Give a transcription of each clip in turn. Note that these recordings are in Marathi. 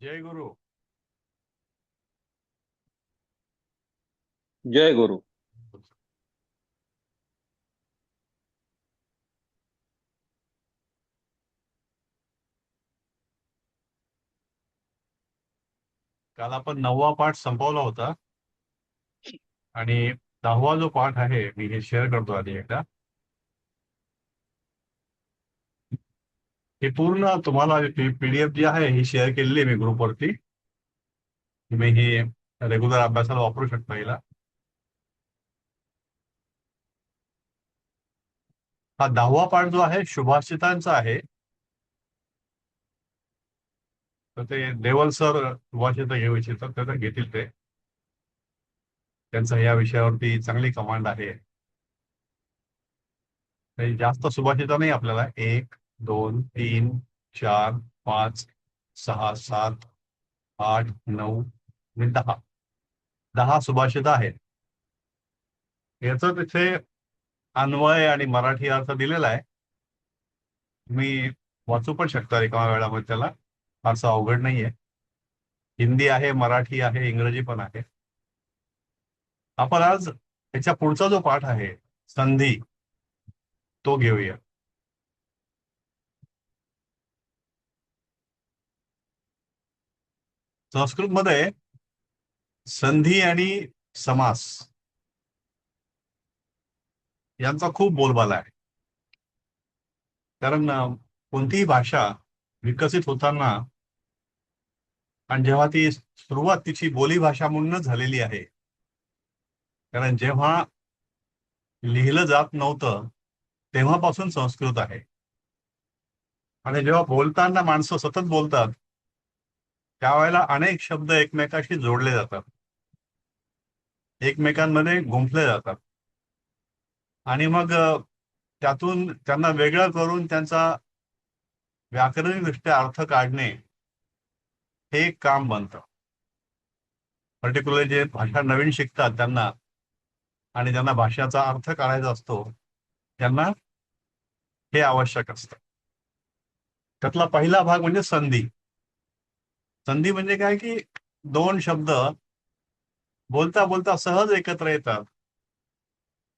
जय गुरु. जय गुरु. काल आपण 9वा पाठ संपवला होता आणि 10वा जो पाठ आहे मी हे शेअर करतो आधी एकदा. हे पूर्ण तुम्हाला पीडीएफ जी आहे ही शेअर केलेली आहे मी ग्रुपवरती. तुम्ही ही रेग्युलर अभ्यासाला वापरू शकता हिला. हा 10वा पाठ जो आहे शुभाषितांचा आहे. तर ते देवल सर शुभाषित घेऊ इच्छितात तर घेतील ते. त्यांचं या विषयावरती चांगली कमांड आहे. काही जास्त सुभाषित नाही आपल्याला. 1, 2, 3, 4, 5, 6, 7, 8, 9 आणि 10 सुभाषित आहेत. याचं तिथे अन्वय आणि मराठी अर्थ दिलेला आहे. तुम्ही वाचू पण शकता एका वेळामध्ये. त्याला फारसं अवघड नाहीये. हिंदी आहे, मराठी आहे, इंग्रजी पण आहे. आपण आज याच्या पुढचा जो पाठ आहे संधी तो घेऊया. संस्कृत मध्ये संधी आणि समास यांचा खूप बोलबाला आहे. कारण कोणतीही भाषा विकसित होताना आणि जेव्हा ती सुरुवात तिची बोलीभाषा म्हणूनच झालेली आहे. कारण जेव्हा लिहिलं जात नव्हतं तेव्हापासून संस्कृत आहे. आणि जेव्हा बोलताना माणसं सतत बोलतात त्यावेळेला अनेक शब्द एकमेकाशी जोडले जातात, एकमेकांमध्ये गुंफले जातात. आणि मग त्यातून त्यांना वेगळं करून त्यांचा व्याकरणिकदृष्ट्या अर्थ काढणे हे एक काम बनतं. पर्टिक्युलर जे भाषा नवीन शिकतात त्यांना आणि त्यांना भाषेचा अर्थ काढायचा असतो त्यांना हे आवश्यक असतं. त्यातला पहिला भाग म्हणजे संधी. संधी म्हणजे काय की दोन शब्द बोलता बोलता सहज एकत्र येतात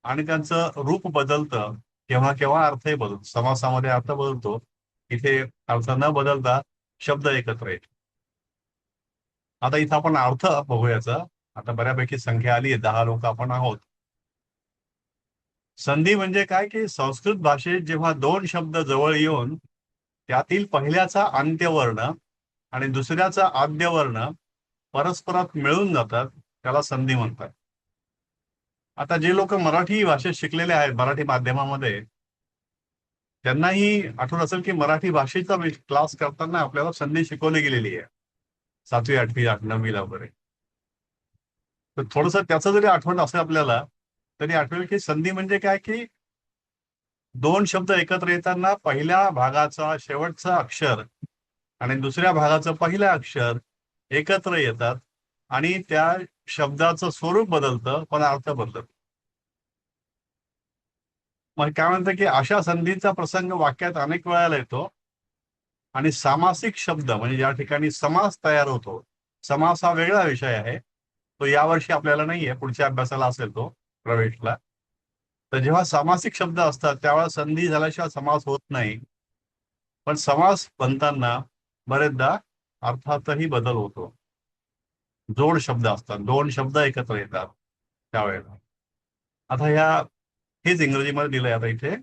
आणि त्यांचं रूप बदलतं. केव्हा केव्हा अर्थही बदलतो. समासामध्ये अर्थ बदलतो, इथे अर्थ न बदलता शब्द एकत्र येतो. आता इथं आपण अर्थ बघूयाचा. आता बऱ्यापैकी संख्या आली आहे, 10 लोक आपण आहोत. संधी म्हणजे काय की संस्कृत भाषेत जेव्हा दोन शब्द जवळ येऊन त्यातील पहिल्याचा अंत्यवर्ण आणि दुसऱ्याचा आद्यवर्ण परस्परात मिळून जातात त्याला संधी म्हणतात. आता जे लोक मराठी भाषेत शिकलेले आहेत मराठी माध्यमामध्ये त्यांनाही आठवत असेल की मराठी भाषेचा क्लास करताना आपल्याला संधी शिकवली गेलेली आहे 7वी 8वी 9वीला वगैरे. तर थोडस त्याचं जरी आठवण असेल आपल्याला तरी आठवेल की संधी म्हणजे काय की दोन शब्द एकत्र येताना पहिल्या भागाचा शेवटचा अक्षर आणि दुसऱ्या भागाचं पहिलं अक्षर एकत्र येतात आणि त्या शब्दाचं स्वरूप बदलतं पण अर्थ बदलत. मग काय म्हणतं की अशा संधीचा प्रसंग वाक्यात अनेक वेळाला येतो. आणि सामासिक शब्द म्हणजे ज्या ठिकाणी समास तयार होतो. समास हा वेगळा विषय आहे, तो यावर्षी आपल्याला नाहीये, पुढच्या अभ्यासाला असेल तो प्रवेशला. तर जेव्हा सामासिक शब्द असतात त्यावेळेला संधी झाल्याशिवाय समास होत नाही. पण समास बनताना बरेचदा अर्थातही बदल होतो. जोड शब्द असतात, दोन शब्द एकत्र येतात त्यावेळेला. आता हेच इंग्रजीमध्ये दिलंय. आता इथे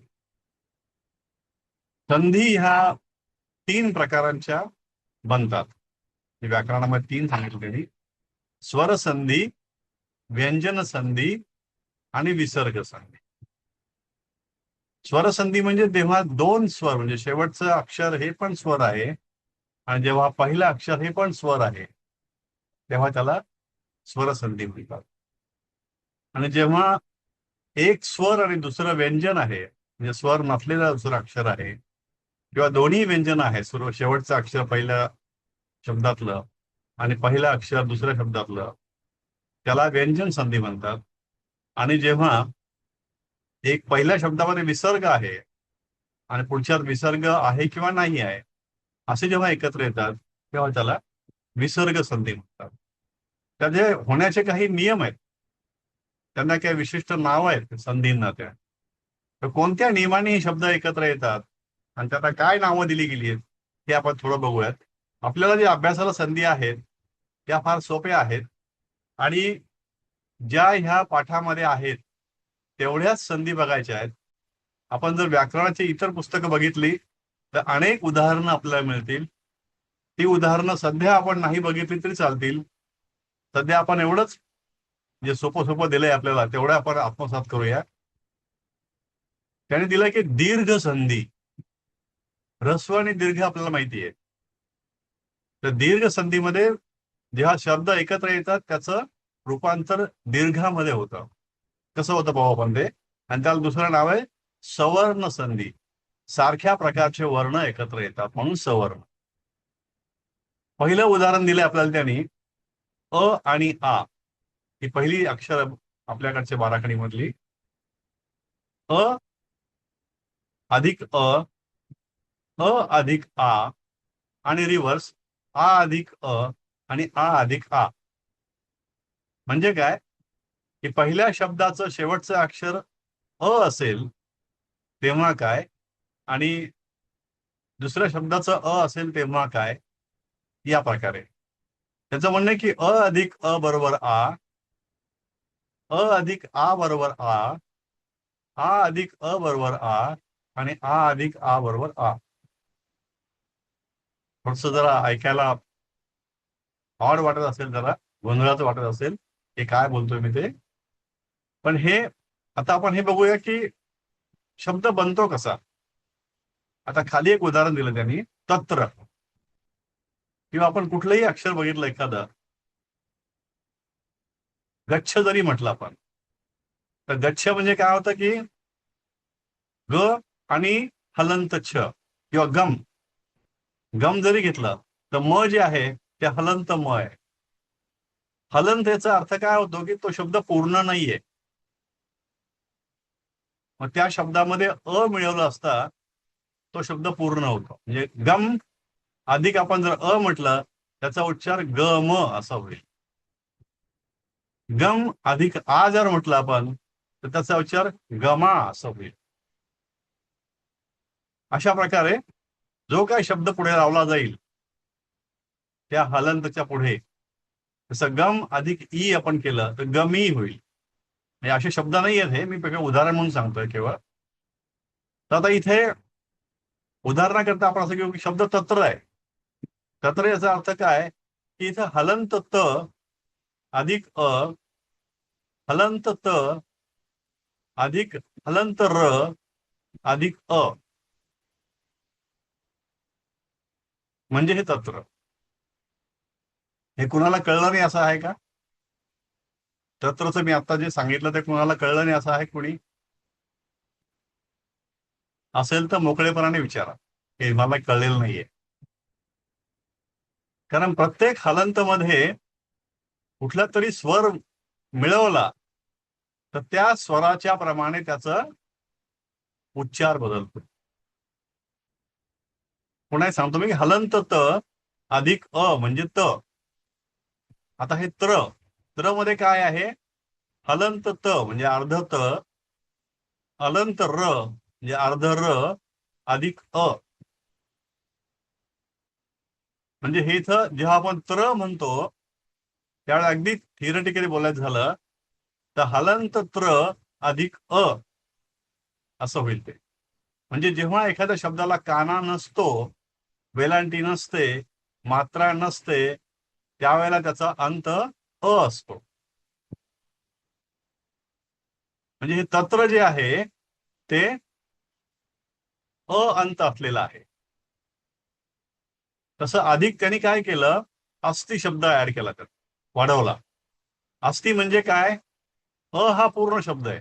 संधी ह्या 3 प्रकारांच्या बनतात. व्याकरणामध्ये 3 सांगितले त्यांनी. स्वर संधी, व्यंजन संधी आणि विसर्ग संधी. स्वरसंधी म्हणजे तेव्हा दोन स्वर म्हणजे शेवटचं अक्षर हे पण स्वर आहे आणि जेव्हा पहिलं अक्षर हे पण स्वर आहे तेव्हा त्याला स्वरसंधी म्हणतात. आणि जेव्हा एक स्वर आणि दुसरं व्यंजन आहे म्हणजे स्वर नसलेलं दुसरं अक्षर आहे किंवा दोन्ही व्यंजन आहे, सुरू शेवटचं अक्षर पहिल्या शब्दातलं आणि पहिलं अक्षर दुसऱ्या शब्दातलं, त्याला व्यंजन संधी म्हणतात. आणि जेव्हा एक पहिल्या शब्दामध्ये विसर्ग आहे आणि पुढच्यात विसर्ग आहे किंवा नाही आहे असे जेव्हा एकत्र येतात तेव्हा त्याला विसर्ग संधी म्हणतात. त्याचे होण्याचे काही नियम आहेत, त्यांना काही विशिष्ट नाव आहेत संधींना. त्या तर कोणत्या नियमाने हे शब्द एकत्र येतात आणि त्यांना काय नावं दिली गेली आहेत हे आपण थोडं बघूयात. आपल्याला जे अभ्यासाला संधी आहेत त्या फार सोप्या आहेत आणि ज्या ह्या पाठामध्ये आहेत तेवढ्याच संधी बघायच्या आहेत. आपण जर व्याकरणाची इतर पुस्तकं बघितली तर अनेक उदाहरणं आपल्याला मिळतील. ती उदाहरणं सध्या आपण नाही बघितली तरी चालतील. सध्या आपण एवढंच जे सोपं सोपं दिलंय आपल्याला तेवढं आपण आत्मसात करूया. त्याने दिलं की दीर्घ संधी. ऱ्हस्व आणि दीर्घ आपल्याला माहिती आहे. तर दीर्घ संधीमध्ये जेव्हा शब्द एकत्र येतात त्याचं रूपांतर दीर्घामध्ये होतं. कसं होतं पाहू आपण ते. आणि त्याला दुसरं नाव आहे सवर्ण संधी. सारख्या प्रकारचे वर्ण एकत्र येतात म्हणून सवर्ण. पहिलं उदाहरण दिलंय आपल्याला त्यांनी अ आणि आ ही पहिली अक्षर आपल्याकडच्या बाराखडी मधली. अ अधिक अ, अ अधिक आ आणि रिव्हर्स आ अधिक अ आणि आ अधिक आ. म्हणजे काय की पहिल्या शब्दाचं शेवटचं अक्षर अ असेल तेव्हा काय आणि दुसऱ्या शब्दाचं अ असेल तेव्हा काय, या प्रकारे. त्याचं म्हणणं आहे की अ अधिक अ बरोबर आ, अ अधिक आ बरोबर आ, आ अधिक अ बरोबर आ आणि आ अधिक आ बरोबर आ. थोडस जरा ऐकायला ऑड वाटत असेल, जरा गोंधळाचं वाटत असेल की काय बोलतोय मी ते. पण हे आता आपण हे बघूया की शब्द बनतो कसा. आता खाली एक उदाहरण दिलं त्यांनी, तत्र. किंवा आपण कुठलंही अक्षर बघितलं एखादं, गच्छ जरी म्हटलं आपण, तर गच्छ म्हणजे काय होतं की ग आणि हलंत छ किंवा गम. गम जरी घेतलं तर म जे आहे ते हलंत म आहे. हलंत याचा अर्थ काय होतो की तो शब्द पूर्ण नाहीये. मग त्या शब्दामध्ये अ मिळवला असता तो शब्द पूर्ण होतो. म्हणजे गम अधिक आपण जर अ म्हटलं त्याचा उच्चार ग म असा होईल. गम अधिक आ जर म्हटलं आपण तर त्याचा उच्चार गमा असा होईल. अशा प्रकारे जो काही शब्द पुढे लावला जाईल त्या हलंतच्या पुढे, जसं गम अधिक ई आपण केलं तर गमी होईल. म्हणजे असे शब्द नाही आहेत, हे मी उदाहरण म्हणून सांगतोय केवळ. तर आता इथे उदाहरणाकरता आपण असं घेऊ की शब्द तत्र आहे. तत्र याचा अर्थ काय की इथं हलंत त अधिक अ, हलंत त अधिक हलंत र अधिक अ, म्हणजे हे तत्र. हे कुणाला कळलं नाही असं आहे का? तत्रचं मी आता जे सांगितलं ते कुणाला कळलं नाही असं आहे कोणी? असेल तर मोकळेपणाने विचारा, हे मला कळलेलं नाहीये. कारण प्रत्येक हलंत मध्ये कुठला तरी स्वर मिळवला तर त्या स्वराच्या प्रमाणे त्याचा उच्चार बदलतो. पुन्हा सांगतो मी की हलंत त अधिक अ म्हणजे त. आता हे त्र, त्र मध्ये काय आहे? हलंत त म्हणजे अर्ध त, अलंत र म्हणजे अर्ध र अधिक अ. म्हणजे हे इथं जेव्हा आपण त्र म्हणतो त्यावेळेला अगदी थिअरेटिकली बोलायचं झालं तर हलंत त्र अधिक अ असं होईल ते. म्हणजे जेव्हा एखाद्या शब्दाला काना नसतो, वेलांटी नसते, मात्रा नसते, त्यावेळेला त्याचा अंत अ असतो. म्हणजे हे तत्र जे आहे ते अ अंत असलेला आहे. तसं अधिक त्यांनी काय केलं, अस्थि शब्द ऍड केला, त्यात वाढवला. अस्थि म्हणजे काय? अ हा पूर्ण शब्द आहे.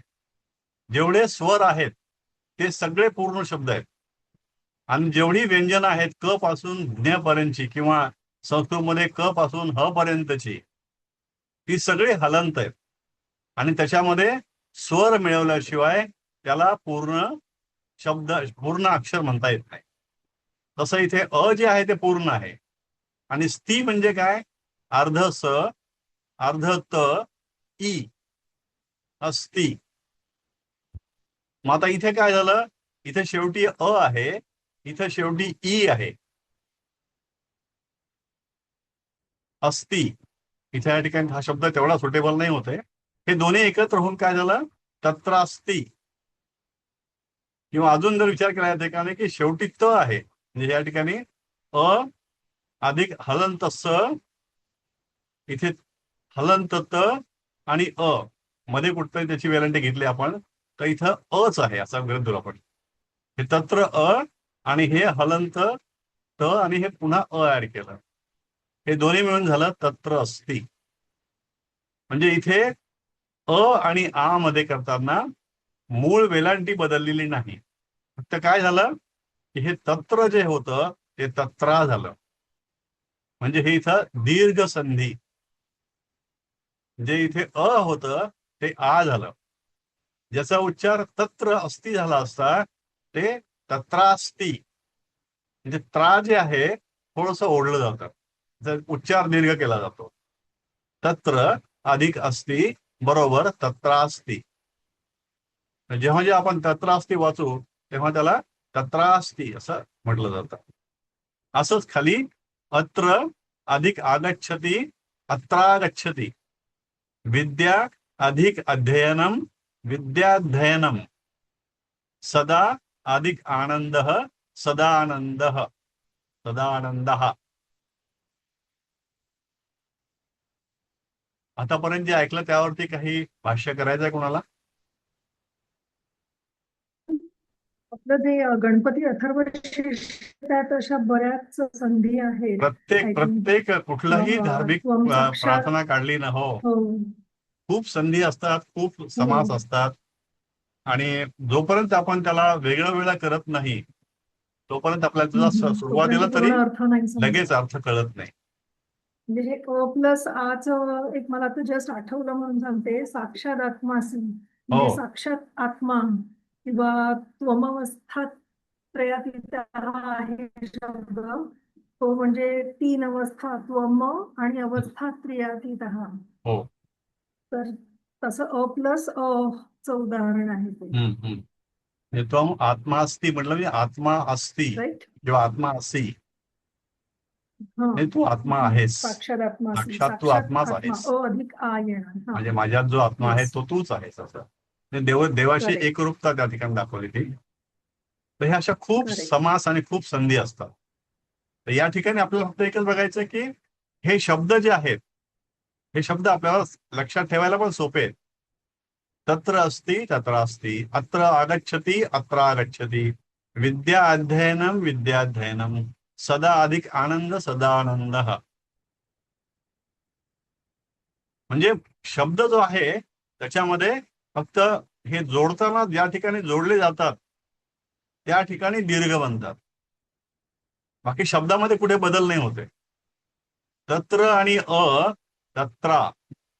जेवढे स्वर आहेत ते सगळे पूर्ण शब्द आहेत. आणि जेवढी व्यंजन आहेत क पासून ज्ञ पर्यंतची किंवा संस्कृतमध्ये क पासून ह पर्यंतची, ती सगळी हलंत आहेत. आणि त्याच्यामध्ये स्वर मिळवल्याशिवाय त्याला पूर्ण शब्द, पूर्ण अक्षर म्हणता येत नाही. तसं इथे अ जे आहे ते पूर्ण आहे. आणि स्ती म्हणजे काय? अर्ध स अर्ध त ई अस्ति. मग आता इथे काय झालं? इथे शेवटी अ आहे, इथे शेवटी ई आहे. अस्ति इथे या ठिकाणी हा शब्द तेवढा सुटेबल नाही होते. हे दोन्ही एकत्र होऊन काय झालं? तत्रास्ति. किंवा अजून जर विचार केला या ठिकाणी की शेवटी त आहे, म्हणजे या ठिकाणी अ अधिक हलंत स, इथे हलंत त आणि अ मध्ये कुठतरी त्याची वेलांटी घेतली आपण, तर इथं अच आहे असं गृहीत धरू आपण. हे तत्र अ आणि हे हलंत त आणि हे पुन्हा अ ऍड केलं, हे दोन्ही मिळून झालं तत्र अस्ति. म्हणजे इथे अ आणि आ मध्ये करताना मूळ वेलांटी बदललेली नाही. फक्त काय झालं की हे तत्र जे होतं ते तत्रा झालं. म्हणजे हे इथं दीर्घ संधी, जे इथे अ होतं ते आ झालं. ज्याचा उच्चार तत्र अस्ति झाला असता ते तत्रास्ति. म्हणजे त्रा जे आहे थोडंसं ओढलं जातं, जर उच्चार दीर्घ केला जातो. तत्र अधिक अस्ति बरोबर तत्रास्ति. जेव्हा जे आपण तत्रास्ति वाचू तेव्हा त्याला तत्रास्ति असं म्हटलं जातं. असंच खाली अत्र अधिक आगच्छति अत्रागच्छति, विद्या अधिक अध्ययनम विद्याध्ययनम, सदा अधिक आनंदः सदानंदः सदानंदः. आतापर्यंत जे ऐकलं त्यावरती काही भाष्य करायचं आहे कोणाला? आपलं जे गणपती अथर्वशीर्ष त्यात अशा बऱ्याच संधी आहेत. प्रत्येक कुठलाही धार्मिक साक्षात प्रार्थना काढली ना हो, खूप संधी असतात, खूप समास असतात. आणि जोपर्यंत आपण त्याला वेगळं करत नाही तोपर्यंत आपल्याला तुझा सुरुवातीला तरी लगेच अर्थ कळत नाही. म्हणजे हे क प्लस आज एक मला आता जस्ट आठवलं म्हणून सांगते, साक्षात आत्मासी म्हणजे साक्षात आत्मा किंवा त्वमवस्था त्रयातीत आहे शब्द. तो म्हणजे 3 अवस्था, त्वम आणि अवस्था त्रयातीत. हो, तर तसं अ प्लस अ चं उदाहरण आहे ते. त्वम आत्मा अस्ति म्हटलं म्हणजे आत्मा अस्ति किंवा आत्मा असी, तू आत्मा आहेस. साक्षात आत्मा, साक्षात तू आत्माच आहेस. अ अधिक आ येणार, म्हणजे माझ्यात जो आत्मा आहे तो तूच आहेस असं. देवाशी एकरूपता त्या ठिकाणी दाखवली ती. तर ह्या अशा खूप समास आणि खूप संधी असतात. तर या ठिकाणी आपल्याला फक्त एकच बघायचं की हे शब्द जे आहेत, हे शब्द आपल्याला लक्षात ठेवायला पण सोपे आहेत. तत्र अस्ति तत्रास्ति, अत्र आगच्छति अत्र आगच्छति, विद्या अध्ययनम विद्याध्ययनम, सदा अधिक आनंद सदानंदः. म्हणजे शब्द जो आहे त्याच्यामध्ये फक्त हे जोडताना ज्या ठिकाणी जोडले जातात त्या ठिकाणी दीर्घ बनतात, बाकी शब्दामध्ये कुठे बदल नाही होते. तत्र आणि अ तत्रा,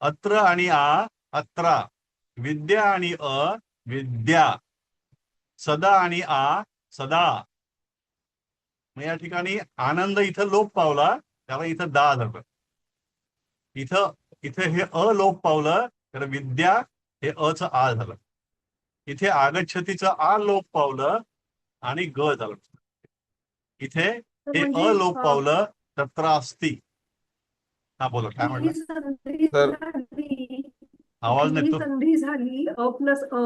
अत्र आणि आ अत्रा, विद्या आणि अ विद्या, सदा आणि आ सदा. मग या ठिकाणी आनंद इथं लोप पावला त्याला इथं दा झालं. इथे हे अ लोप पावलं तर विद्या हे अच आ झालं. इथे आगच्छतीचं आ लोप पावलं आणि ग झालं. इथे हे अ लोप पावलं तत्रास्ति. हा बोला काय म्हटलं? आवाज नाही तो. संधी झाली अ प्लस अ.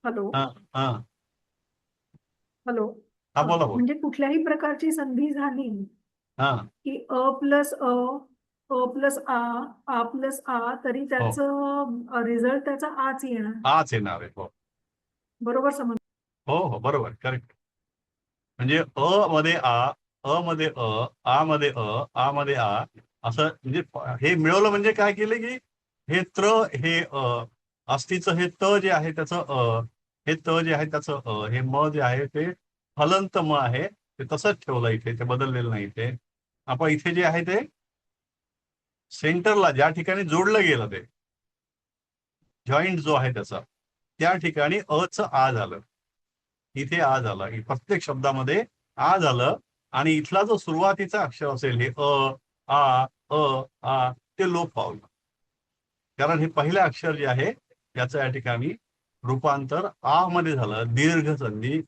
हॅलो हॅलो, हा बोला बोला. म्हणजे कुठल्याही प्रकारची संधी झाली की अ प्लस अ, अ प्लस आ प्लस आ, तरी त्याचं रिझल्ट त्याचा आच येणार. आच येणार आहे. हो बरोबर समज. हो बरोबर, करेक्ट. म्हणजे अ मध्ये आ, अ मध्ये अ, आ मध्ये अ, आ मध्ये आ असं. म्हणजे हे मिळवलं म्हणजे काय केलं की हे त्र हे अस्तीचं हे त जे आहे त्याचं अ, हे त जे आहे त्याचं अ, हे म जे आहे ते हलंत म आहे, ते तसंच ठेवलं इथे, ते बदललेलं नाही. ते आपण इथे जे आहे ते सेंटरला ज्या ठिकाणी जोडलं गेलं ते जॉईंट जो आहे त्याचा, त्या ठिकाणी अ च आ झालं, इथे आ झालं. प्रत्येक शब्दामध्ये आ झालं आणि इथला जो सुरुवातीचा अक्षर असेल हे आ आ ते लोप पावलं. कारण हे पहिलं अक्षर जे आहे याचं या ठिकाणी रूपांतर आ मध्ये झालं, दीर्घ संधी,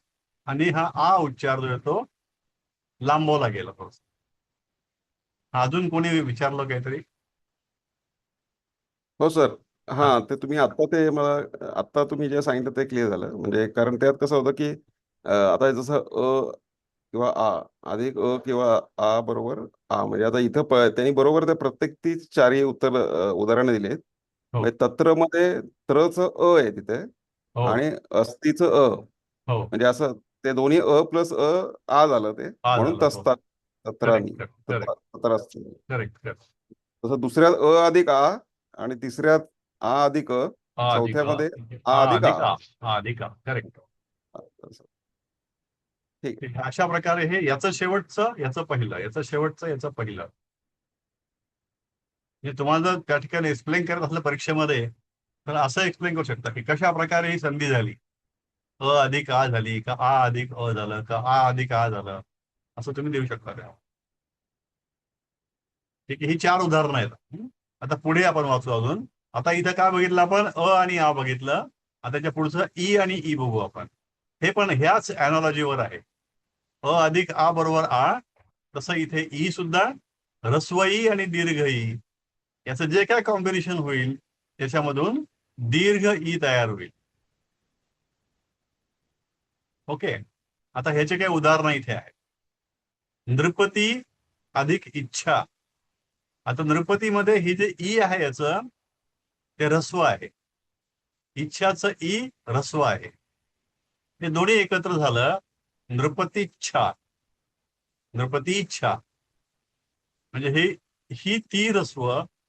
आणि हा आ उच्चार जो येतो लांबवला गेला थोडस. अजून कोणी विचारलं काहीतरी? हो सर. हा. हां, ते तुम्ही आत्ता तुम्ही जे सांगितलं ते क्लिअर झालं. म्हणजे कारण त्यात कसं होतं की आता जसं किंवा आ अधिक किंवा आ बरोबर आ, म्हणजे आता इथं त्यांनी बरोबर ते प्रत्येक तीच चारही उदाहरणं दिली आहेत. हो म्हणजे तत्रमध्ये त्रचं आहे तिथे, हो आणि अस्तीचं हो. म्हणजे असं ते दोन्ही प्लस आ झालं ते, हा म्हणून झालं. हो. तस्तात, तत्रानी, करेक्ट करेक्ट तत्र असतं. Correct correct. तसं दुसऱ्यात अधिक आ, आणि तिसऱ्यात आ अधिक अधिक चौथ्यामध्ये आ अधिक आ. अधिक करेक्ट. असं. ठीक आहे. अशा प्रकारे हे याचं शेवटचं याचं पहिलं, याचं शेवटचं याचं पहिलं. म्हणजे तुम्हाला जर त्या ठिकाणी एक्सप्लेन करत असलं परीक्षेमध्ये, तर असं एक्सप्लेन करू शकता की कशा प्रकारे ही संधी झाली. अधिक आ झाली का आ अधिक झालं का आ अधिक आ झालं, असं तुम्ही देऊ शकता त्या. ठीक आहे, ही 4 उदाहरणं आहेत. आता पुढे आपण वाचू अजून. आता इथं काय बघितलं आपण? आणि आ बघितलं. आता त्याच्या पुढचं ई आणि ई बघू आपण. हे पण ह्याच अॅनॉलॉजीवर आहे. अधिक आ बरोबर आ, तसं इथे ई सुद्धा ऱ्हस्व ई आणि दीर्घ ई याचं जे काय कॉम्बिनेशन होईल त्याच्यामधून दीर्घ ई तयार होईल. ओके. आता ह्याचे काही उदाहरणं इथे आहेत. नृपती अधिक इच्छा. आता नृपतीमध्ये ही जे ई आहे याचं ते ऱ्हस्व आहे, इच्छाचं ई ऱ्हस्व आहे. हे दोन्ही एकत्र झालं नृपतीच्छा. नृपतीच्छा म्हणजे ही ती ऱ्हस्व,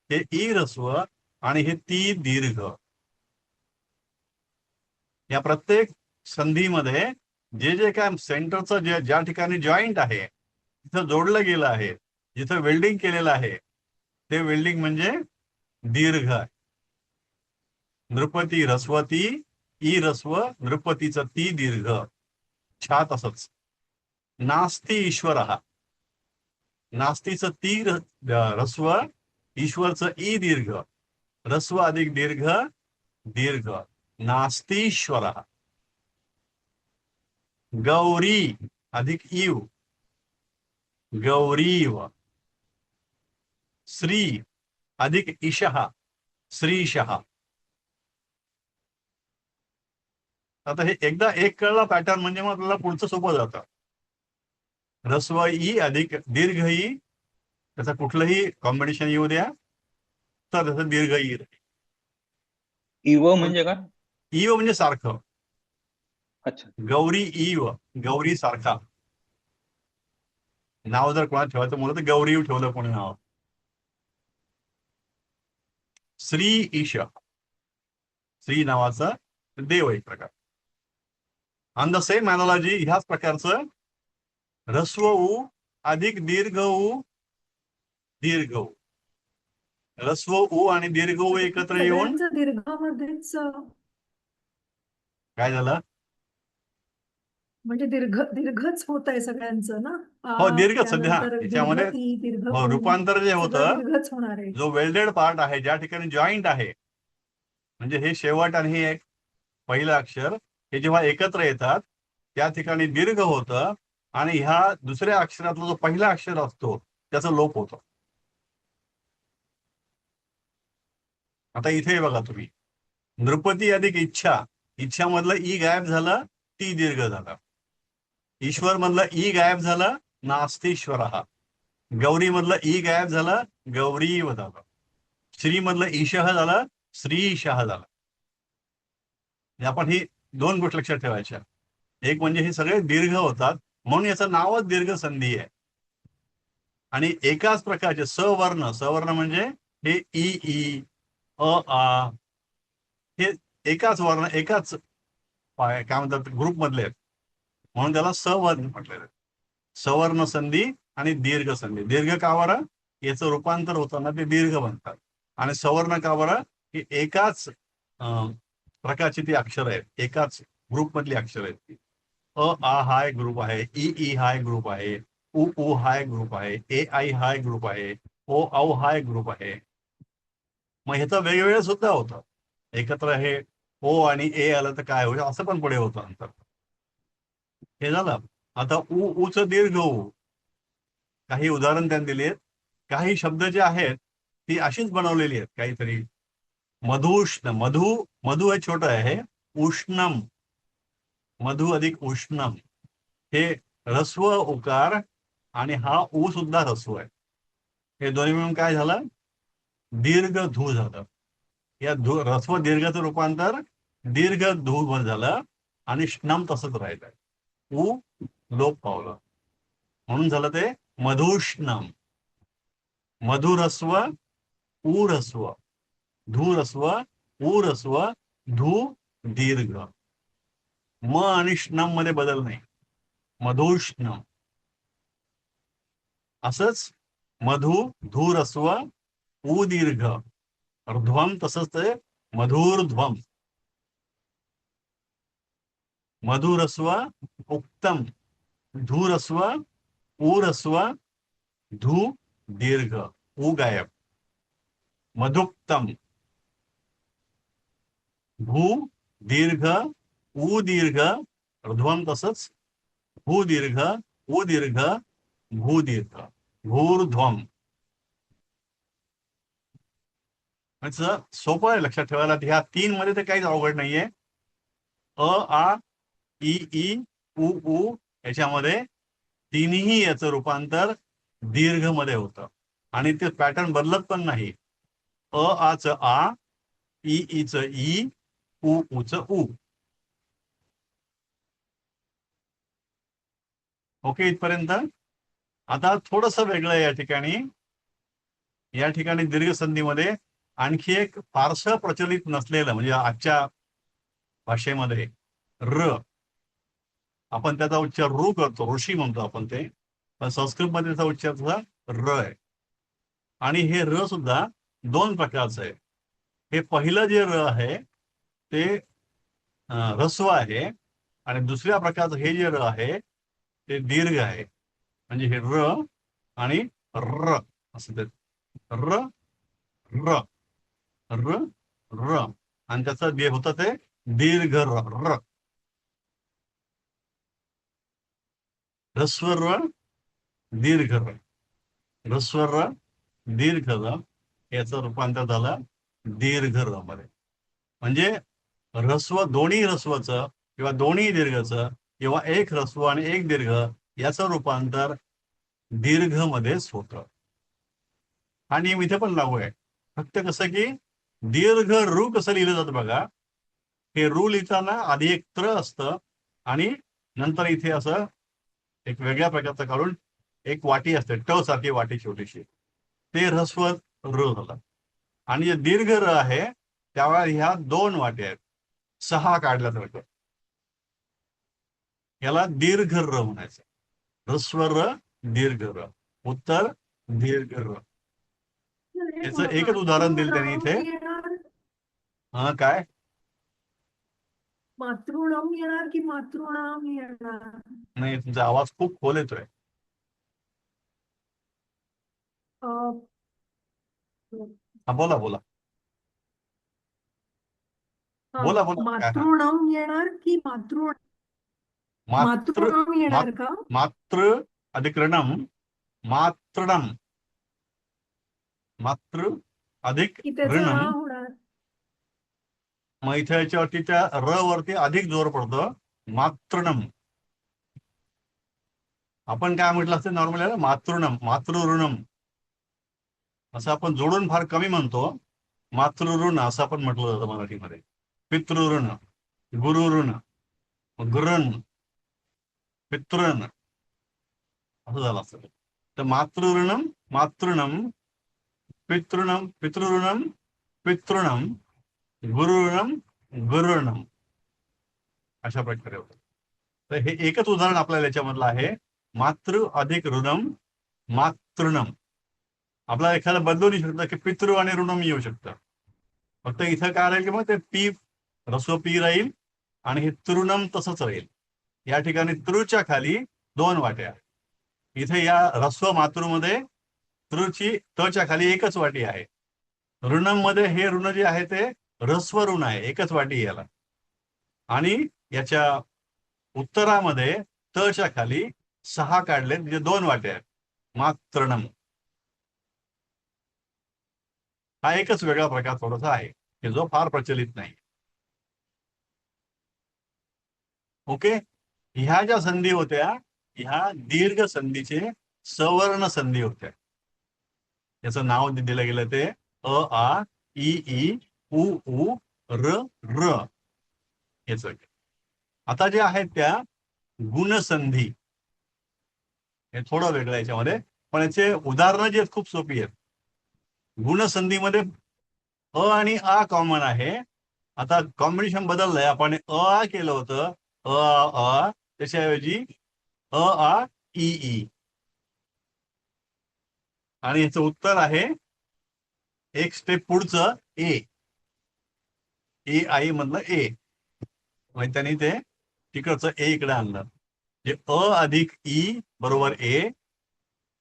हे ई ऱ्हस्व, आणि हे ती दीर्घ. या प्रत्येक संधीमध्ये जे जे काय सेंटरचं ज्या ठिकाणी जॉईंट आहे, तिथं जोडलं गेलं आहे, जिथं वेल्डिंग केलेलं आहे, ते वेल्डिंग म्हणजे दीर्घ आहे. नृपती ऱ्हस्वती, ई ऱ्हस्व, नृपतीचं ती दीर्घ. छा तसंच. नास्ती ईश्वर, नास्तीचं ती ऱ्हस्व, ईश्वरचं ई दीर्घ, ऱ्हस्व अधिक दीर्घ दीर्घ, नास्तीश्वर. गौरी अधिक ईव, गौरीव. श्री अधिक ईशः, श्रीशः. आता हे एकदा एक कळला पॅटर्न म्हणजे मग आपल्याला पुढचं सोपं जातं. ऱ्हस्व ई अधिक दीर्घ ई, त्याचं कुठलंही कॉम्बिनेशन येऊ द्या तर त्याचं दीर्घ ई. इव म्हणजे काय? ईव म्हणजे सारखं. अच्छा. गौरी ईव, गौरी सारखा. नाव जर कोणा ठेवायचं म्हणलं तर गौरी ठेवलं कोणी नाव. श्री ईश, श्री नावाचा देव एक प्रकार. ऑन द सेम अॅनॉलॉजी ह्याच प्रकारचं ऱ्हस्व उ अधिक दीर्घ उ, दीर्घ उ. ऱ्हस्व उ आणि दीर्घ उ एकत्र येऊन सगळ्यांचं दीर्घामध्येच काय झालं? म्हणजे दीर्घच होत आहे सगळ्यांचं ना. हो, दीर्घ सध्या त्यानंतर दीर्घ त्याच्यामध्ये ती, दीर्घ ऊ, रूपांतर जे सगळं होतं, दीर्घच होणार आहे. जो वेल्डेड पार्ट आहे, ज्या ठिकाणी जॉईंट आहे, म्हणजे हे शेवट आणि हे एक पहिलं अक्षर, हे जेव्हा एकत्र येतात त्या ठिकाणी दीर्घ होतं, आणि ह्या दुसऱ्या अक्षरातला जो पहिला अक्षर असतो त्याचा लोप होतो. आता इथे बघा तुम्ही, नृपती अधिक इच्छा, इच्छा मधलं ई गायब झालं, ती दीर्घ झालं. ईश्वर मधलं ई गायब झालं, नास्तीश्वर. गौरी मधलं ई गायब झालं, गौरीव झालं. श्री मधलं ईशः झालं, श्रीशः झालं. आपण ही 2 गोष्टी लक्षात ठेवायच्या. एक म्हणजे हे सगळे दीर्घ होतात म्हणून याचं नावच दीर्घ संधी आहे. आणि एकाच प्रकारचे सवर्ण म्हणजे हे ई ई, आ, हे एकाच वर्ण, एकाच काय म्हणतात ग्रुप मधले आहेत, म्हणून त्याला सवर्ण म्हटलेलं आहे. सवर्ण संधी आणि दीर्घ संधी. दीर्घ का बरं? याचं रूपांतर होताना ते दीर्घ बनतात. आणि सवर्ण का बरं? की एकाच प्रकारची ती अक्षर आहेत, एकाच ग्रुप मधली अक्षर आहेत ती. आ हा एक ग्रुप आहे, ई हा एक ग्रुप आहे, उ उ हा एक ग्रुप आहे, ए आई हा एक ग्रुप आहे, ओ औ हा एक ग्रुप आहे. मग ह्याचं वेगवेगळं सुद्धा होतं. एकत्र हे ओ आणि ए आलं तर काय होईल असं पण पुढे होतं नंतर. हे झालं. आता उच दीर्घ ऊ. काही उदाहरण त्यांनी दिली आहेत. काही शब्द जे आहेत ती अशीच बनवलेली आहेत काहीतरी. मधुष्ण, मधु हे छोटं आहे. उष्णम, मधु अधिक उष्णम, हे ह्रस्व उकार आणि हा ऊ सुद्धा ह्रस्व आहे. हे दोन्ही मिळून काय झालं, दीर्घ धू झालं. या ह्रस्व दीर्घाचं रूपांतर दीर्घ धू मध्ये झालं आणि श्नम तसंच राहिलं. ऊ लोप पावलं म्हणून झालं ते मधुष्णम. मधुरस्व, ऊरस्व, धूरस्व, ऊरस्व, धू दीर्घ. म आणि श्नम मध्ये बदल नाही. मधुष्ण. असंच मधु धूरस्व ऊ दीर्घ ध्वम तसंच ते मधुरध्वम. मधुरस्व उक्तम, धूरस्व, ऊरस्व, धू दीर्घ, ऊ गायब. मधुक्तम, भू दीर्घ, ऊ दीर्घ, ध्वम तसंच भू दीर्घ, ऊ दीर्घ, भू दीर्घ, भूर्ध्वम. म्हणजे सोपं आहे लक्षात ठेवायला. ह्या 3 मध्ये तर काहीच अवघड नाहीये. अ आ ई ई उ ऊ याच्यामध्ये तिन्ही याचं रूपांतर दीर्घ मध्ये होतं आणि ते पॅटर्न बदलत पण नाही. अ आच आ, ई ईच ई, उ ऊच ऊ. ओके इथपर्यंत. आता थोडस वेगळं या ठिकाणी. या ठिकाणी दीर्घ संधीमध्ये आणखी एक फारसं प्रचलित नसलेलं म्हणजे आजच्या भाषेमध्ये र, आपण त्याचा उच्चार रू करतो, ऋषी म्हणतो आपण ते, पण संस्कृत मध्ये त्याचा उच्चार र आहे. आणि हे र सुद्धा 2 प्रकारचं आहे. हे पहिलं जे र आहे ते ह्रस्व आहे आणि दुसऱ्या प्रकारचं हे जे र आहे ते दीर्घ आहे. म्हणजे हे र आणि र असं ते र र र र आणि त्याचं जे होतं ते दीर्घ र र. ह्रस्व र, दीर्घ र, ह्रस्व र, दीर्घ र, याचं रूपांतर झालं दीर्घ र मध्ये. म्हणजे ह्रस्व, दोन्ही ह्रस्वचं किंवा दोन्ही दीर्घचं किंवा एक ह्रस्व आणि एक दीर्घ याचं रूपांतर दीर्घ मध्येच होतं. हा नियम इथे पण लागू आहे. फक्त कसं की दीर्घ रू कसं लिहिलं जातं बघा. हे रू लिहिताना आधी एक त्र असतं आणि नंतर इथे असं एक वेगळ्या प्रकारचं काढून एक वाटी असते, ट सारखी वाटी छोटीशी, ते ह्रस्व र झालं. आणि जे दीर्घ र आहे त्यावेळेला ह्या 2 वाट्या आहेत, 6 काढल्यासारखं. याला दीर्घ र म्हणायचं. ह्रस्व र, दीर्घ र, उत्तर दीर्घ र. याचं एकच उदाहरण दिलं त्यांनी इथे. हा काय मातृणाम येणार की मातृणाम येणार? नाही, तुमचा आवाज खूप खोल येतोय. अं, हा बोला बोला हा, बोला बोला काय. हा मातृणाम येणार की मात्र मातृणाम येणार का? मात्र अधिक ऋणम, मातृणम, मातृ अधिक की त्याचा ऋणम. आ होणार? मग इथे याच्यावरती त्या र वरती अधिक जोर पडतो, मातृणम. आपण काय म्हटलं असतं नॉर्मल मातृणम, मातृऋणम असं आपण जोडून फार कमी म्हणतो. मातृऋण असं आपण म्हटलं जातं मराठीमध्ये. पितृऋण, गुरुऋण, गुरण, पितृण असं झालं असतं. तर मातृऋणम, मातृणम, पितृणम, पितृऋणम, पितृणम, गुरुऋणम, गुरुऋणम अशा प्रकारे होतं. तर हे एकच उदाहरण आपल्याला याच्यामधलं आहे. मातृ अधिक ऋणम, मातृणम. आपल्याला एखादं बदलून येऊ शकतं की पितृ आणि ऋणम येऊ शकतं. फक्त इथं काय राहील की मग ते पी ह्रस्व पी राहील आणि हे तृणम तसंच राहील. या ठिकाणी तृच्या खाली 2 वाट्या. इथे या ह्रस्व मातृमध्ये तृची तच्या खाली एकच वाटी आहे. ऋणम मध्ये हे ऋण जे आहे ते ह्रस्व ऋण आहे, एकच वाटी आहे याला. आणि याच्या उत्तरामध्ये तच्या खाली 6 काढले, म्हणजे 2 वाट्या आहेत. मातृणम हा एकच वेगळा प्रकार थोडासा आहे की जो फार प्रचलित नाही. ओके, ह्या ज्या संधी होत्या ह्या दीर्घ संधीचे सवर्ण संधी होत्या. याचं नाव दिलं गेलं ते अ आ इ ई उ उ र र याच. आता जे आहेत त्या गुणसंधी, हे थोडं वेगळं याच्यामध्ये, पण याचे उदाहरणं जी आहेत खूप सोपी आहेत. गुणसंधीमध्ये अ आणि आ कॉमन आहे. आता कॉम्बिनेशन बदललंय, आपण अ आ केलं होतं, अ आ त्याच्याऐवजी अ आ इ ई, आणि याचं उत्तर आहे एक स्टेप पुढचं ए. ए आई मधलं ए, म्हणजे त्यांनी ते तिकडचं ए इकडे आणलं. जे अ अधिक ई बरोबर ए,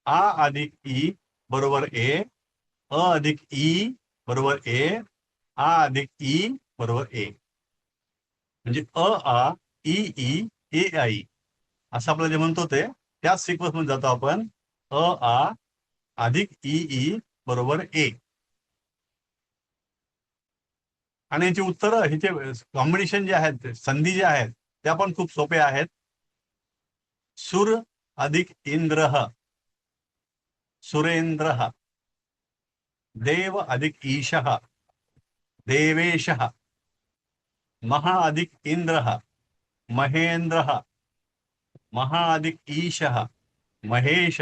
आ अधिक ई बरोबर ए, अ अधिक ई बरोबर ए, आ अधिक ई बरोबर ए. म्हणजे अ आ ई ई ए आई असं आपलं जे म्हणतो ते त्याच सिक्वेन्स मध्ये जातो आपण. अ आ अधिक ई ई बरोबर ए. आणि याची उत्तर हिचे कॉम्बिनेशन जे आहेत, संधी जे आहेत त्या पण खूप सोपे आहेत. सुर अधिक इंद्र, सुरेंद्र. देव अधिक ईश, देवेश. महा अधिक इंद्र, महेंद्र. महा अधिक ईश, महेश.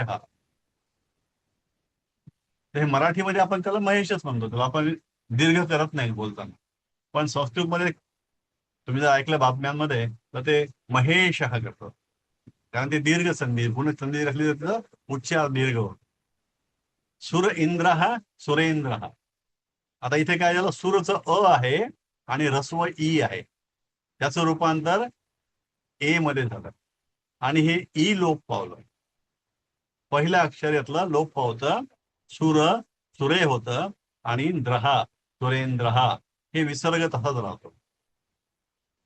हे मराठीमध्ये आपण त्याला महेशच म्हणतो, त्याला आपण दीर्घ करत नाही बोलताना. पण संस्कृतमध्ये तुम्ही जर ऐकलं बातम्यांमध्ये तर ते महेश करतात, कारण ते दीर्घ संधी, पुणे संधी असली तर उच्चार दीर्घ होतो. सुर इंद्र, सुरेंद्र. आता इथे काय झालं, सूरचं अ आहे आणि ह्रस्व ई आहे, त्याचं रूपांतर ए मध्ये झालं आणि हे ई लोप पावलं. पहिलं अक्षर यातलं लोप पावतं. सुर सुरे होतं आणि द्रहा सुरेंद्रहा, हे विसर्ग तसाच राहतो.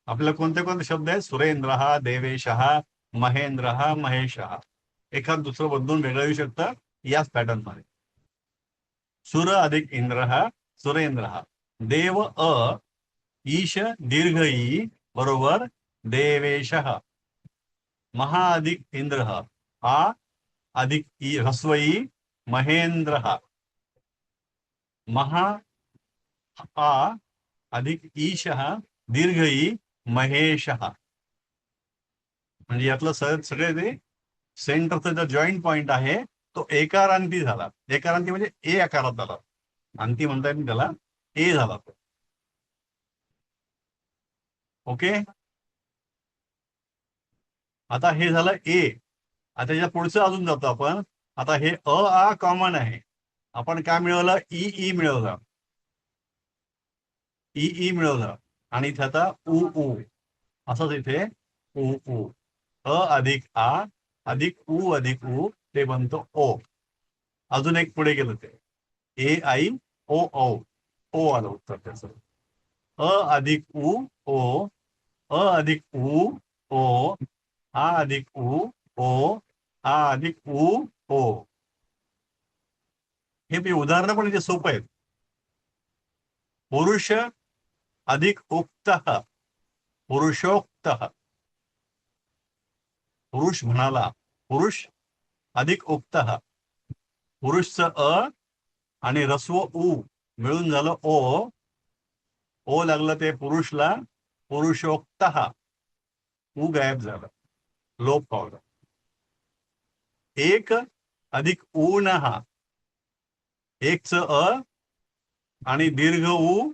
आपल्याला कोणते कोणते शब्द आहेत, सुरेंद्रहा, देवेशहा, महेंद्रहा, महेशहा. एखाद दुसरं बदलून वेगळं येऊ शकतं याच पॅटर्न मध्ये. सुर अधिक इंद्र, सुरेंद्र. देव अ, ईश दीर्घ ई बरोबर देवेश. महा अधिक इंद्र, आ अधिक ई ह्रस्व ई महेंद्र. महा आ अधिक ईश दीर्घ ई महेश. म्हणजे यातलं सगळे ते सेंटरचा जो जॉईंट पॉइंट आहे तो एकारांती झाला. एकारांती म्हणजे ए आकारात झाला, अंती म्हणता येईल त्याला, ए झाला तो. ओके, आता हे झालं ए. आता याच्या पुढचं अजून जातो आपण. आता हे अ आ कॉमन आहे, आपण काय मिळवलं, ई ई मिळवलं, ई ई मिळवलं. आणि इथे आता उ उ, असंच इथे उ उ. अ अधिक आ अधिक उ अधिक उ, ते बनतो ओ. अजून एक पुढे गेलं ते ए आई ओ ओ, ओ आलं उत्तर त्याचं. अ अधिक उ ओ, अ अधिक उ ओ, आ अधिक उ ओ, आ अधिक उ ओ. हे मी उदाहरण पण इथे सोपं आहेत. पुरुष अधिक उक्त, पुरुषोक्त. पुरुष म्हणाला, पुरुष अधिक उक्त. पुरुषचं अ आणि ह्रस्व उ मिळून झालं ओ. ओ लागलं ते पुरुषला, पुरुषोक्त. उ गायब झालं, लोप पावलं. एक अधिक ऊन, एकच अ आणि दीर्घ उ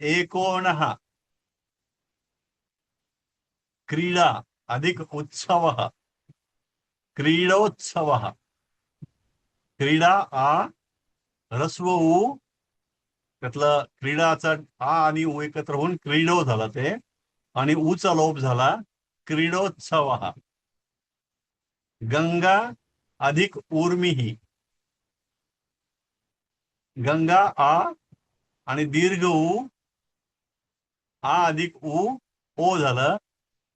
एकोण. क्रीडा अधिक उत्सव, क्रीडोत्सव. क्रीडा आ ह्रस्व उ, त्यातलं क्रीडाचा आ आणि उ एकत्र होऊन क्रीडो झाला ते, आणि ऊचा लोप झाला क्रीडोत्सव. गंगा अधिक ऊर्मिही. गंगा आ आणि दीर्घ ऊ, आ अधिक ऊ, ओ झालं.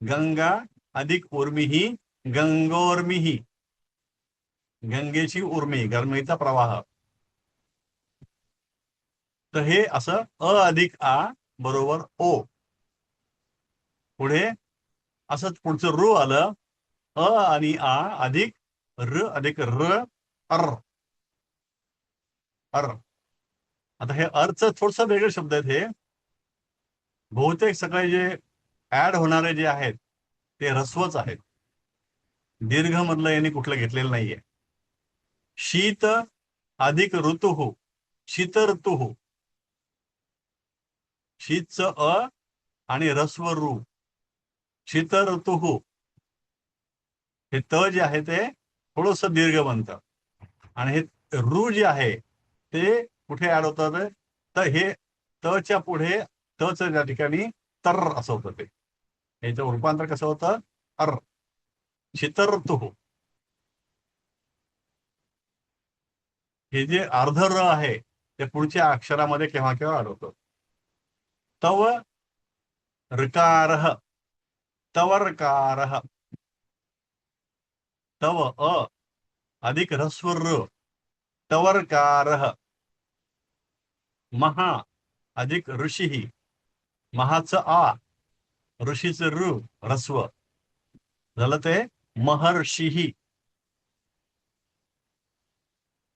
गंगा अधिक उर्मिही, गंगोर्मिही. गंगेची उर्मी, गरमीचा प्रवाह. तर हे असं अ अधिक आ बरोबर ओ. पुढे असंच पुढचं रू आलं. अ आणि आ अधिक र अधिक र, अर. अर. आता हे अरचं थोडस वेगळे शब्द आहेत हे. बहुतेक सगळे जे ऍड होणारे जे आहेत ते ह्रस्वच आहेत. दीर्घ मधलं यांनी कुठलं घेतलेलं नाहीये. शीत अधिक ऋतू, शीत ऋतू. शीतचं अ आणि ह्रस्व रू, शीत ऋतू. हे त जे आहे ते थोडस दीर्घ बनतं आणि हे रू जे आहे ते कुठे ऍड होतं तर हे तच्या पुढे तच त्या ठिकाणी तर असं होतं. ते याचं रूपांतर कसं होतं अर. शीत ऋतू. हे जे अर्ध र आहे ते पुढच्या अक्षरामध्ये केव्हा केव्हा आढळतं. तव ऋकारः, तवर्कारः. तव अ अधिक ह्रस्व र, तवर्कारः. महा अधिक ऋषी, महाचं आ, ऋषीचं ऋ, ह्रस्व झालं ते महर्षी.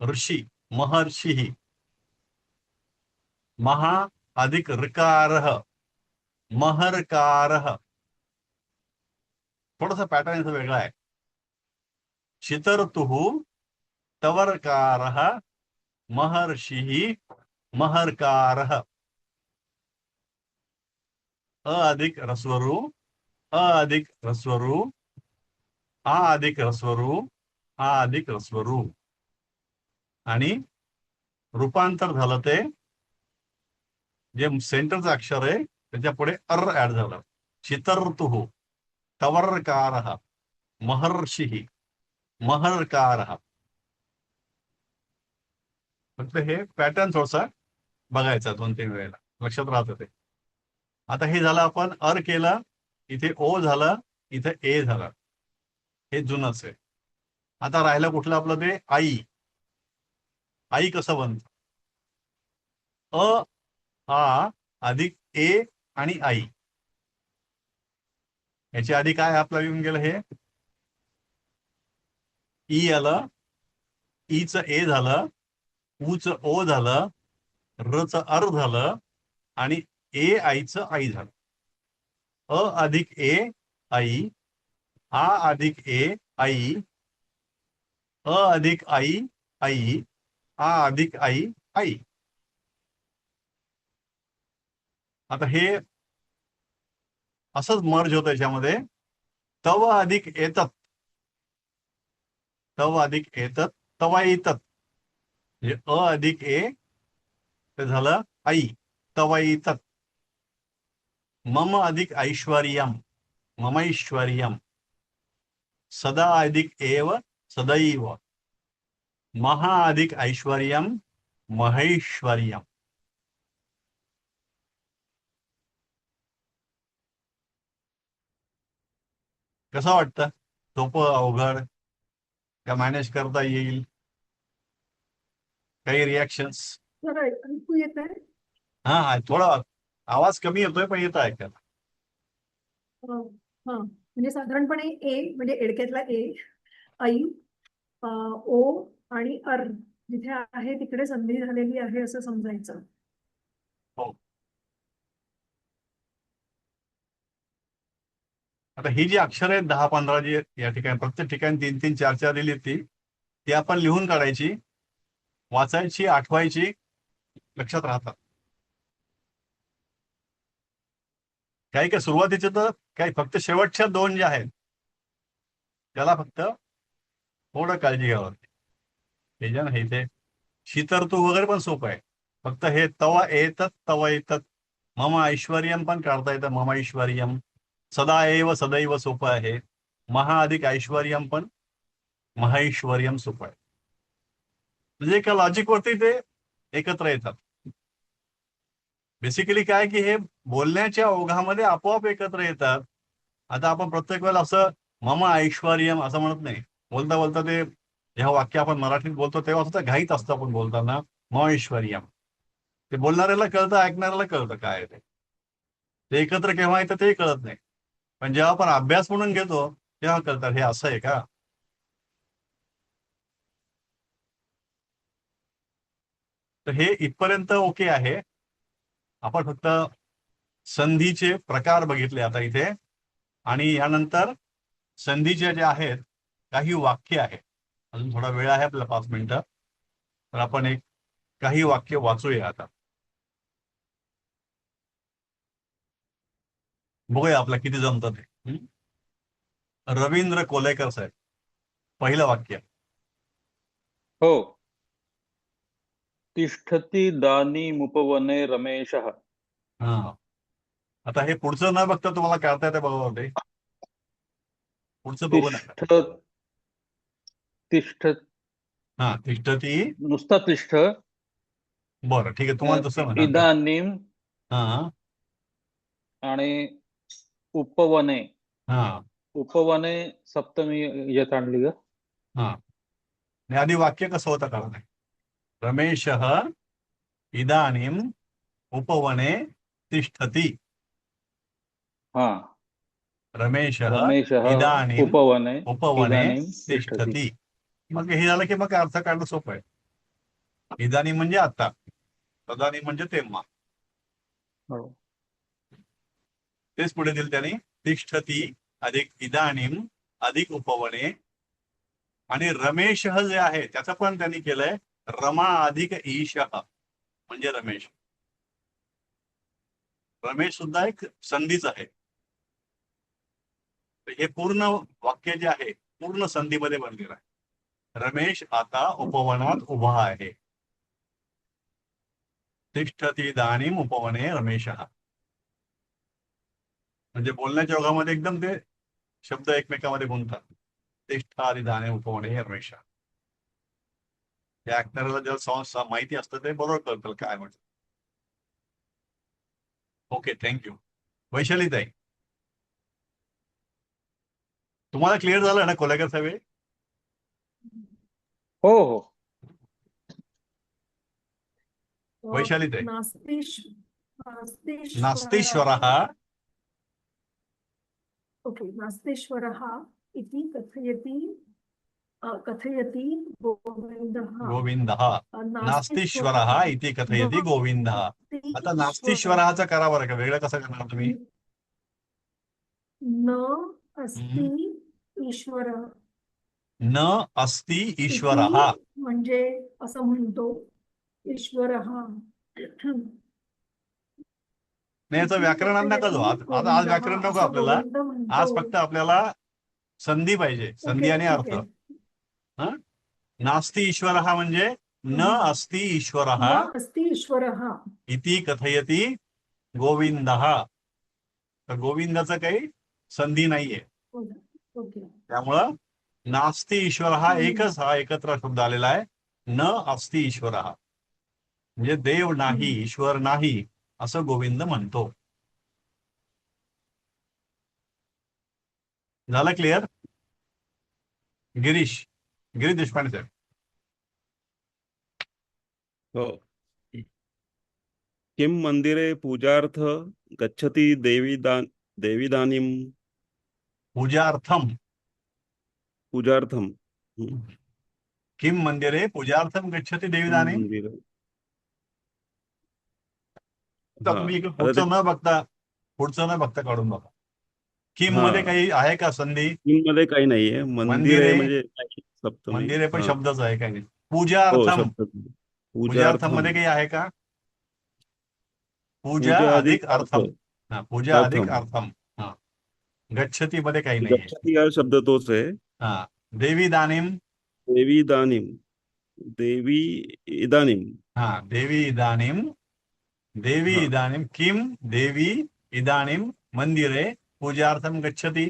ऋषी, महर्षी. महा अधिक ऋकारः, महर्कारः. थोडासा पॅटर्न इथं वेगळा आहे. शीत ऋतुः, तवर्कारः, महर्षी, महर्कारः. अ अधिक ह्रस्वरू, अ अधिक ह्रस्वरू, आ अधिक ह्रस्वरू, आ अधिक ह्रस्वरू. आणि रूपांतर झालं ते जे सेंटरचं अक्षर आहे त्याच्या पुढे अर ऍड झालं. शीत ऋतुः, तवर्कारः, महर्षी, महर्कारः. फक्त हे पॅटर्न थोडसा बघायचा 2-3 वेळेला लक्षात राहतं ते. आता हे झालं आपण अर केलं, इथे ओ झालं, इथे ए झालं. हे जुनच आहे. आता राहिलं कुठलं आपलं ते आई. आई कसं बनतं. अ आ अधिक ए आणि आई. याच्या आधी काय आपलं येऊन गेलं हे ई आलं, ईचं ए झालं, ऊचं ओ झालं, रचं अर झालं आणि ए आईचं आई झालं. अ अधिक ए आई, आ अधिक ए आई, अ अधिक आई आई, आ अधिक आई आई. आता हे असंच मर्ज होतं याच्यामध्ये. तव अधिक एतत, तव अधिक एतत, तवा येतत. म्हणजे अ अधिक ए ते झालं आई, तवा येतत. मम अधिक ऐश्वर्यम, ममैश्वर्यम. सदा अधिक एव, सदैव. महा अधिक ऐश्वर्यम, महेश्वर्यम. कसं वाटतं. सोपं अवघड का मॅनेज करता येईल. काही रिॲक्शन्स. तर ऐकू येत आहे. हा थोडा आवाज कमी येतोय पण येतं ऐकायला. हा म्हणजे साधारणपणे ए म्हणजे एडक्यातला ए, आई, ओ आणि अर जिथे आहे तिकडे संधी झालेली आहे असं समजायचं. हो. आता ही जी अक्षर आहेत 10-15 जी या ठिकाणी प्रत्येक ठिकाणी 3-3, 4-4 दिली ती आपण लिहून काढायची, वाचायची, आठवायची, लक्षात राहतात. काही काय सुरुवातीचे तर काही फक्त शेवटच्या 2 ज्या आहेत त्याला फक्त थोडं काळजी घ्यावं लागते. हे जे नाही ते शीत ऋतू वगैरे पण सोपं आहे. फक्त हे तवा येतात, तवा येतात. मम ऐश्वर्यम पण काढता येतं, मम ऐश्वर्यम. सदा एव, सदैव सोपं आहे. महा अधिक ऐश्वर्यम पण महैश्वर्यम सुख आहे. म्हणजे एका लॉजिकवरती ते एकत्र येतात. बेसिकली काय की हे बोलण्याच्या ओघामध्ये आपोआप एकत्र येतात. आता आपण प्रत्येक वेळेला असं मम ऐश्वर्यम असं म्हणत नाही. बोलता बोलता ते जेव्हा वाक्य आपण मराठीत बोलतो तेव्हा सुद्धा घाईत असतं आपण बोलताना म ऐश्वर्यम. ते बोलणाऱ्याला कळतं, ऐकणाऱ्याला कळतं काय आहे ते. ते एकत्र केव्हा येतं ते कळत नाही. पण जेव्हा आपण अभ्यास म्हणून घेतो तेव्हा कळतात हे असं आहे का. तर हे इथपर्यंत ओके आहे. आपण फक्त संधीचे प्रकार बघितले आता इथे, आणि यानंतर संधीचे जे आहेत काही वाक्य आहे. अजून थोडा वेळ आहे आपल्याला 5 मिनिटं, तर आपण काही वाक्य वाचूया आता. बघूया आपलं किती जमतं ते. रवींद्र कोलेकर साहेब, पहिलं वाक्य. हो. तिष्ठती दानीमुपवने रमेशः. हा, आता हे पुढचं न बघता तुम्हाला कळता येते बघा ते. पुढचं बघू नका. तिष्ठ हा, तिष्ठती. नुसता तिष्ठ. बरं ठीक आहे, तुम्हाला जसं म्हणाल. इदानीम हा आणि उपवने. हा उपवने सप्तमी येत आणली ग. हा, आणि आधी वाक्य कसं होतं कळलं नाही. रमेशः इदानीम उपवने तिष्ठती. हा. रमेशः रमेशः इदानीम उपवने उपवने इदानीम तिष्ठती. तिष्ठती. मग हे झालं की मग अर्थ काढणं सोपं आहे. इदानीम म्हणजे आता, तदानीम म्हणजे तेव्हा. हो. तेच पुढे दिलं त्यांनी. तिष्ठती अधिक इदानीम अधिक उपवने, आणि रमेश जे आहे त्याचं पण त्यांनी केलंय रमा अधिक ईश म्हणजे रमेश. रमेश सुद्धा एक संधीच आहे. हे पूर्ण वाक्य जे आहे पूर्ण संधीमध्ये बनलेलं आहे. रमेश आता उपवनात उभा आहे. तिष्ठती इदानीम उपवने रमेशः. म्हणजे बोलण्याच्या ओघामध्ये एकदम ते शब्द एकमेकांमध्ये गुंततात. तिष्ठाती इदानीम उपवने रमेशः. त्या ऍक्टरला जेव्हा माहिती असतं ते बरोबर कळतं काय म्हणतात. Okay, thank you. वैशाली ताई, तुम्हाला क्लिअर झालं ना कोलेकर साहेब? हो हो. वैशाली ताई. नास्तीश्वरः. ओके, नास्तीश्वरः इति कथयति गोविंदः. नास्तीश्वरः इति कथयति गोविंदः. आता नास्तीश्वरःचा करा बरं का, वेगळं कसं करणार तुम्ही? न अस्ति ईश्वरः. न अस्ति ईश्वरः म्हणजे असं म्हणतो ईश्वरः. नाही, याचं व्याकरण नका जाऊ आज व्याकरण नको आपल्याला. आज फक्त आपल्याला संधी पाहिजे, संधी आणि अर्थ. हा, नास्ति ईश्वरः म्हणजे न अस्ति ईश्वरः इति कथयति गोविंदः. तर गोविंदाचं काही संधी नाहीये. त्यामुळं नास्ति ईश्वर हा एकच, हा एकत्र शब्द आलेला आहे. न अस्ति ईश्वर म्हणजे देव नाही, ईश्वर नाही असं गोविंद म्हणतो. झालं क्लिअर? गिरीश देशपांडे साहेब. हो. किम मंदिरे पूजार्थ गच्छति देवीदानीम. पूजार्थम. किम मंदिरे पूजार्थम गच्छति देवीदानीम. तुम्ही पुढचं न बघता काढून बघा. किम मध्ये काही आहे का संधी? किम मध्ये काही नाहीये. मंदिरे म्हणजे सप्तमी. मंदिरे पण शब्दच आहे, काही नाही. हो, पूजार्थम. शब्द. पूजार्थम मध्ये काही आहे का? पूजा अधिक अर्थम. हा, पूजा अधिक अर्थम. हा, गच्छती मध्ये काही नाही. गच्छती हा शब्द तोच आहे. हा, देवी इदानीम. हा, देवी इदानीम किम देवी इदानीम मंदिरे पूजार्थम गच्छति.